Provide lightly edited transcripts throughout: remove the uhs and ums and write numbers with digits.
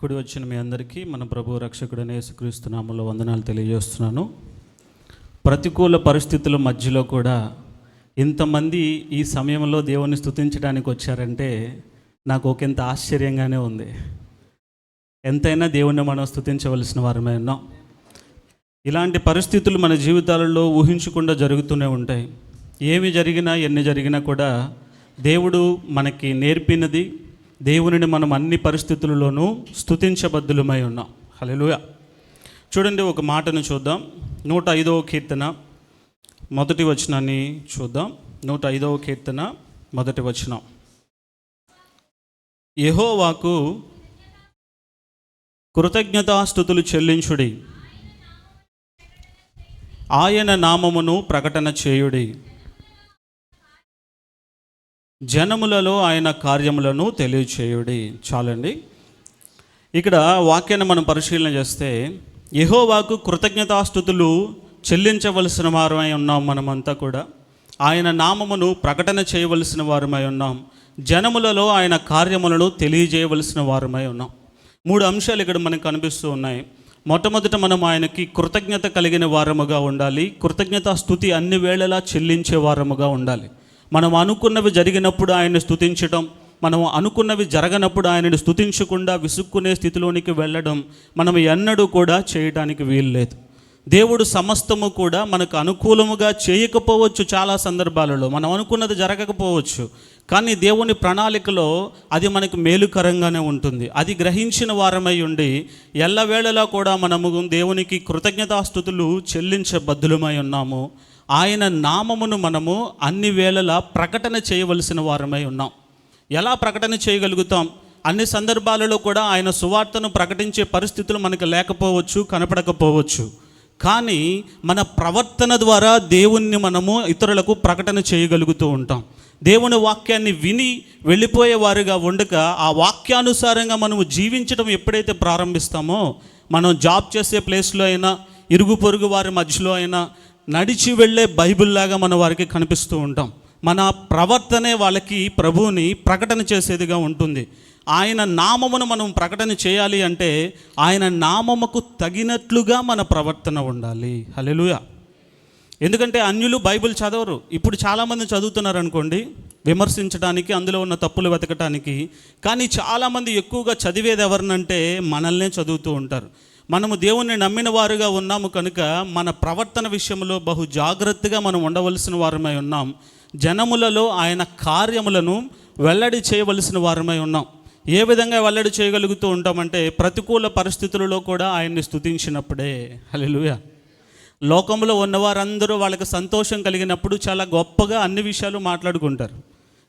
కూడి వచ్చిన మీ అందరికీ మన ప్రభు రక్షకుడైన యేసుక్రీస్తు నామములో వందనాలు తెలియజేస్తున్నాను. ప్రతికూల పరిస్థితుల మధ్యలో కూడా ఇంతమంది ఈ సమయంలో దేవుని స్తుతించడానికి వచ్చారంటే నాకు ఒకంత ఆశ్చర్యంగానే ఉంది. ఎంతైనా దేవుణ్ణి మనం స్తుతించవలసిన వారమే ఉన్నాం. ఇలాంటి పరిస్థితులు మన జీవితాలలో ఊహించకుండా జరుగుతూనే ఉంటాయి. ఏమి జరిగినా ఎన్ని జరిగినా కూడా దేవుడు మనకి నేర్పినది, దేవునిని మనం అన్ని పరిస్థితులలోనూ స్తుతించబద్దులమై ఉన్నాం. హల్లెలూయా. చూడండి, ఒక మాటను చూద్దాం. 105వ కీర్తన మొదటి వచనాన్ని చూద్దాం. 105వ కీర్తన మొదటి వచనం. యెహోవాకు కృతజ్ఞతాస్తుతులు చెల్లించుడి, ఆయన నామమును ప్రకటన చేయుడి, జనములలో ఆయన కార్యములను తెలియచేయుడి. చాలండి. ఇక్కడ వాక్యాన్ని మనం పరిశీలన చేస్తే యెహోవాకు కృతజ్ఞతాస్తుతులు చెల్లించవలసిన వారమై ఉన్నాం. మనమంతా కూడా ఆయన నామమును ప్రకటన చేయవలసిన వారమై ఉన్నాం. జనములలో ఆయన కార్యములను తెలియజేయవలసిన వారమై ఉన్నాం. 3 అంశాలు ఇక్కడ మనకు కనిపిస్తూ ఉన్నాయి. మొట్టమొదట మనం ఆయనకి కృతజ్ఞత కలిగిన వారముగా ఉండాలి. కృతజ్ఞతాస్తుతి అన్ని వేళలా చెల్లించే వారముగా ఉండాలి. మనం అనుకున్నవి జరిగినప్పుడు ఆయన్ని స్తుతించడం, మనం అనుకున్నవి జరగనప్పుడు ఆయనను స్తుతించకుండా విసుక్కునే స్థితిలోనికి వెళ్ళడం మనం ఎన్నడూ కూడా చేయడానికి వీలు లేదు. దేవుడు సమస్తము కూడా మనకు అనుకూలముగా చేయకపోవచ్చు. చాలా సందర్భాలలో మనం అనుకున్నది జరగకపోవచ్చు, కానీ దేవుని ప్రణాళికలో అది మనకు మేలుకరంగానే ఉంటుంది. అది గ్రహించిన వారమై ఉండి ఎల్లవేళలా కూడా మనము దేవునికి కృతజ్ఞతాస్తుతులు చెల్లించబద్దులమై ఉన్నాము. ఆయన నామమును మనము అన్ని వేళలా ప్రకటన చేయవలసిన వారమై ఉన్నాం. ఎలా ప్రకటన చేయగలుగుతాం? అన్ని సందర్భాలలో కూడా ఆయన సువార్తను ప్రకటించే పరిస్థితులు మనకు లేకపోవచ్చు, కనపడకపోవచ్చు, కానీ మన ప్రవర్తన ద్వారా దేవుణ్ణి మనము ఇతరులకు ప్రకటన చేయగలుగుతూ ఉంటాం. దేవుని వాక్యాన్ని విని వెళ్ళిపోయేవారుగా ఉండక ఆ వాక్యానుసారంగా మనము జీవించడం ఎప్పుడైతే ప్రారంభిస్తామో, మనం జాబ్ చేసే ప్లేస్లో అయినా, ఇరుగు పొరుగు వారి మధ్యలో అయినా నడిచి వెళ్ళే బైబిల్లాగా మన వారికి కనిపిస్తూ ఉంటాం. మన ప్రవర్తనే వాళ్ళకి ప్రభువుని ప్రకటన చేసేదిగా ఉంటుంది. ఆయన నామమును మనం ప్రకటన చేయాలి అంటే ఆయన నామముకు తగినట్లుగా మన ప్రవర్తన ఉండాలి. హల్లెలూయా. ఎందుకంటే అన్యులు బైబిల్ చదవరు. ఇప్పుడు చాలామంది చదువుతున్నారు అనుకోండి, విమర్శించడానికి, అందులో ఉన్న తప్పులు వెతకటానికి. కానీ చాలామంది ఎక్కువగా చదివేది ఎవరినంటే మనల్నే చదువుతూ ఉంటారు. మనము దేవుణ్ణి నమ్మిన వారుగా ఉన్నాము కనుక మన ప్రవర్తన విషయంలో బహు జాగ్రత్తగా మనం ఉండవలసిన వారమై ఉన్నాం. జనములలో ఆయన కార్యములను వెల్లడి చేయవలసిన వారమై ఉన్నాం. ఏ విధంగా వెల్లడి చేయగలుగుతూ ఉంటామంటే ప్రతికూల పరిస్థితులలో కూడా ఆయన్ని స్తుతించినప్పుడే. హల్లెలూయా. లోకంలో ఉన్నవారందరూ వాళ్ళకి సంతోషం కలిగినప్పుడు చాలా గొప్పగా అన్ని విషయాలు మాట్లాడుకుంటారు.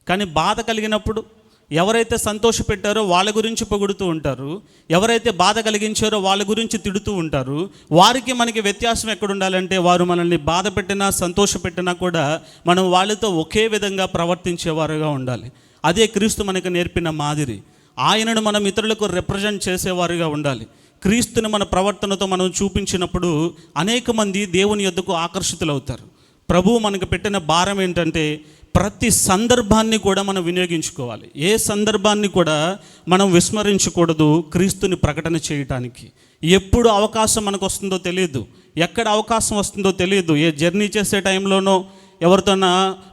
కానీ బాధ కలిగినప్పుడు ఎవరైతే సంతోషపెట్టారో వాళ్ళ గురించి పొగుడుతూ ఉంటారు, ఎవరైతే బాధ కలిగించారో వాళ్ళ గురించి తిడుతూ ఉంటారు. వారికి మనకి వ్యత్యాసం ఎక్కడ ఉండాలంటే వారు మనల్ని బాధ పెట్టినా సంతోషపెట్టినా కూడా మనం వాళ్ళతో ఒకే విధంగా ప్రవర్తించేవారుగా ఉండాలి. అదే క్రీస్తు మనకు నేర్పిన మాదిరి. ఆయనను మనం ఇతరులకు రిప్రజెంట్ చేసేవారుగా ఉండాలి. క్రీస్తుని మన ప్రవర్తనతో మనం చూపించినప్పుడు అనేక మంది దేవుని యొద్దకు ఆకర్షితులవుతారు. ప్రభువు మనకు పెట్టిన భారం ఏంటంటే ప్రతి సందర్భాన్ని కూడా మనం వినియోగించుకోవాలి. ఏ సందర్భాన్ని కూడా మనం విస్మరించకూడదు క్రీస్తుని ప్రకటన చేయటానికి. ఎప్పుడు అవకాశం మనకు వస్తుందో తెలియదు, ఎక్కడ అవకాశం వస్తుందో తెలియదు. ఏ జర్నీ చేసే టైంలోనో, ఎవరితోనా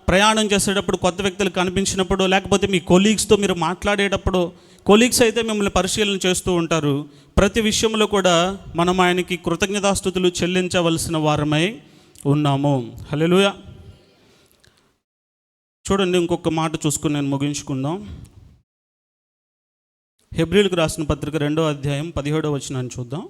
ప్రయాణం చేసేటప్పుడు కొత్త వ్యక్తులు కనిపించినప్పుడు, లేకపోతే మీ కొలీగ్స్తో మీరు మాట్లాడేటప్పుడు, కొలీగ్స్ అయితే మిమ్మల్ని పరిశీలన చేస్తూ ఉంటారు. ప్రతి విషయంలో కూడా మనం ఆయనకి కృతజ్ఞతాస్తుతులు చెల్లించవలసిన వారమై ఉన్నాము. హల్లెలూయా. చూడండి, ఇంకొక మాట చూసుకుని నేను ముగించుకుందాం. హెబ్రీయులకు రాసిన పత్రిక 2వ అధ్యాయం 17వ వచనాన్ని చూద్దాం.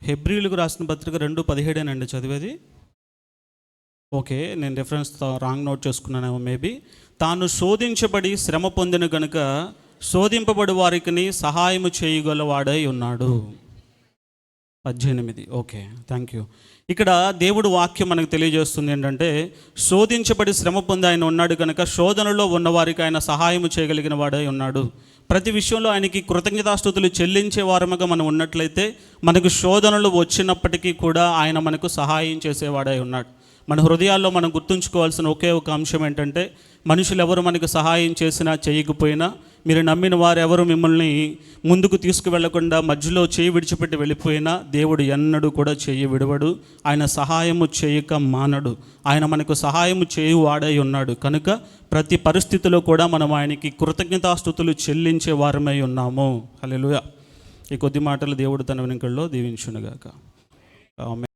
హెబ్రీయులకు రాసిన పత్రిక 2:17 చదివేది. ఓకే, నేను రెఫరెన్స్ రాంగ్ నోట్ చేసుకున్నానేమో మేబీ. తాను శోధించబడి శ్రమ పొందిన గనుక శోధింపబడి వారికి సహాయము చేయగలవాడై ఉన్నాడు. 18. Okay, thank you. ఇక్కడ దేవుడు వాక్యం మనకు తెలియజేస్తుంది ఏంటంటే, శోధించబడి శ్రమ పొంది ఆయన ఉన్నాడు కనుక శోధనలో ఉన్నవారికి ఆయన సహాయం చేయగలిగిన వాడై ఉన్నాడు. ప్రతి విషయంలో ఆయనకి కృతజ్ఞతాస్తుతులు చెల్లించే వారముగా మనం ఉన్నట్లయితే మనకు శోధనలు వచ్చినప్పటికీ కూడా ఆయన మనకు సహాయం చేసేవాడై ఉన్నాడు. మన హృదయాల్లో మనం గుర్తుంచుకోవాల్సిన ఒకే ఒక అంశం ఏంటంటే, మనుషులు ఎవరు మనకు సహాయం చేసినా చేయకపోయినా, మీరు నమ్మిన వారు ఎవరు మిమ్మల్ని ముందుకు తీసుకువెళ్లకుండా మధ్యలో చేయి విడిచిపెట్టి వెళ్ళిపోయినా దేవుడు ఎన్నడూ కూడా చేయి విడవడు. ఆయన సహాయము చేయక మానడు. ఆయన మనకు సహాయము చేయువాడై ఉన్నాడు కనుక ప్రతి పరిస్థితిలో కూడా మనం ఆయనకి కృతజ్ఞతాస్తుతులు చెల్లించే వారమై ఉన్నాము. హల్లెలూయా. ఈ కొద్ది మాటలు దేవుడు తన వెనుకల్లో దీవించునుగాక. ఆమేన్.